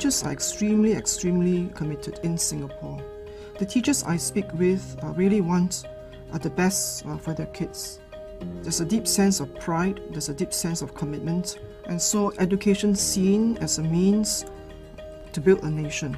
teachers are extremely committed in Singapore. The teachers I speak with really want the best for their kids. There's a deep sense of pride, there's a deep sense of commitment, and so education is seen as a means to build a nation.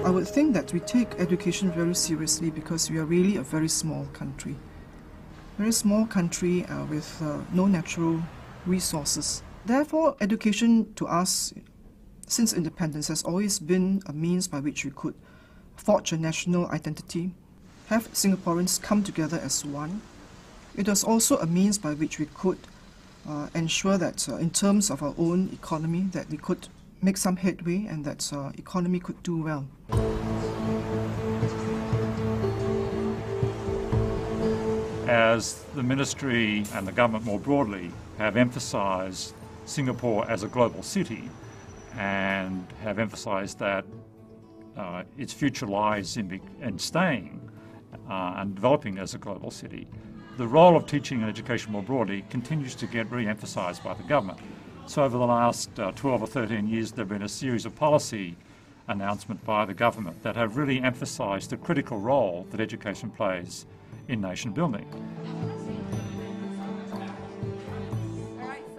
I would think that we take education very seriously because we are really a very small country. Very small country with no natural resources. Therefore, education to us, since independence, has always been a means by which we could forge a national identity, have Singaporeans come together as one. It was also a means by which we could ensure that in terms of our own economy, that we could make some headway and that economy could do well. As the ministry and the government more broadly have emphasised Singapore as a global city and have emphasised that its future lies in staying and developing as a global city, the role of teaching and education more broadly continues to get re-emphasised by the government. So over the last 12 or 13 years, there have been a series of policy announcements by the government that have really emphasised the critical role that education plays in nation building.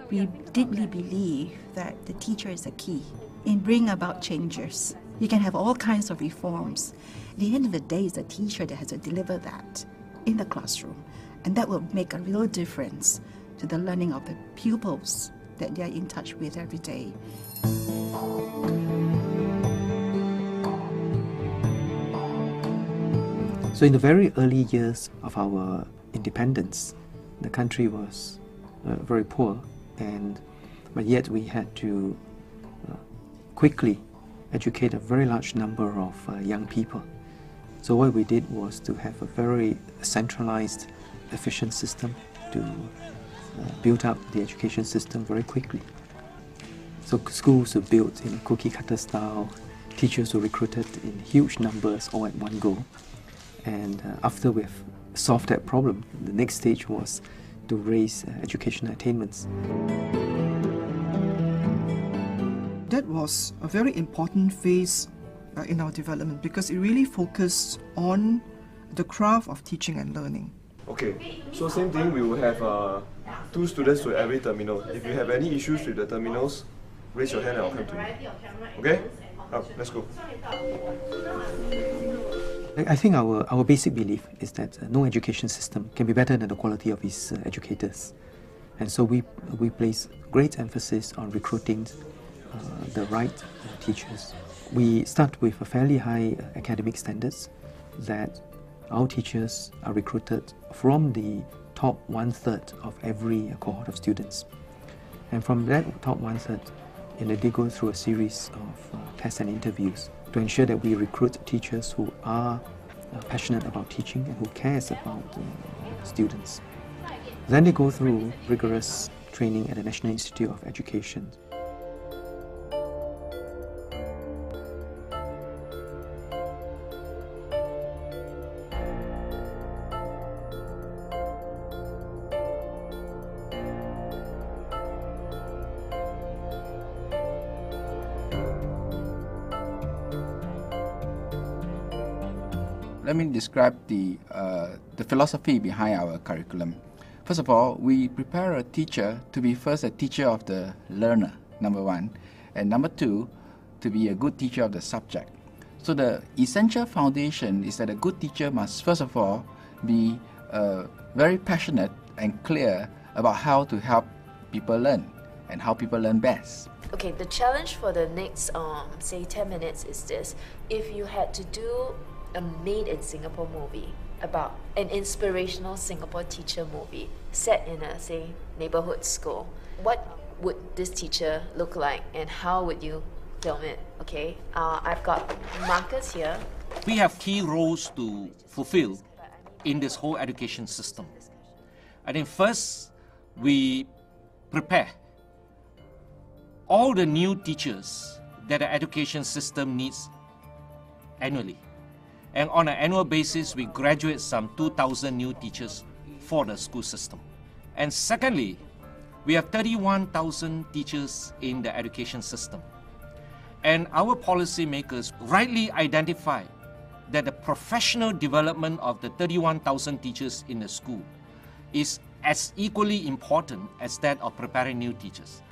We deeply believe that the teacher is a key in bringing about changes. You can have all kinds of reforms. At the end of the day, it's the teacher that has to deliver that in the classroom. And that will make a real difference to the learning of the pupils that they are in touch with every day. So in the very early years of our independence, the country was very poor, but yet we had to quickly educate a very large number of young people. So what we did was to have a very centralized, efficient system to build up the education system very quickly. So schools were built in cookie cutter style, teachers were recruited in huge numbers all at one go. And after we've solved that problem, the next stage was to raise educational attainments. That was a very important phase in our development because it really focused on the craft of teaching and learning. Okay, so same thing, we will have 2 students to every terminal. If you have any issues with the terminals, raise your hand and I'll come to you. Okay? Let's go. I think our basic belief is that no education system can be better than the quality of its educators. And so we place great emphasis on recruiting the right teachers. We start with a fairly high academic standards that our teachers are recruited from the top 1/3 of every cohort of students. And from that top 1/3, they go through a series of tests and interviews to ensure that we recruit teachers who are passionate about teaching and who cares about students. Then they go through rigorous training at the National Institute of Education. Let me describe the philosophy behind our curriculum. First of all, we prepare a teacher to be first a teacher of the learner, number 1, and number 2, to be a good teacher of the subject. So the essential foundation is that a good teacher must first of all be very passionate and clear about how to help people learn and how people learn best. Okay, the challenge for the next, say 10 minutes is this. If you had to do a made in Singapore movie about an inspirational Singapore teacher movie set in a, say, neighborhood school, what would this teacher look like and how would you film it? Okay, I've got markers here. We have key roles to fulfill in this whole education system. I think first we prepare all the new teachers that the education system needs annually. And on an annual basis, we graduate some 2,000 new teachers for the school system. And secondly, we have 31,000 teachers in the education system. And our policymakers rightly identify that the professional development of the 31,000 teachers in the school is as equally important as that of preparing new teachers.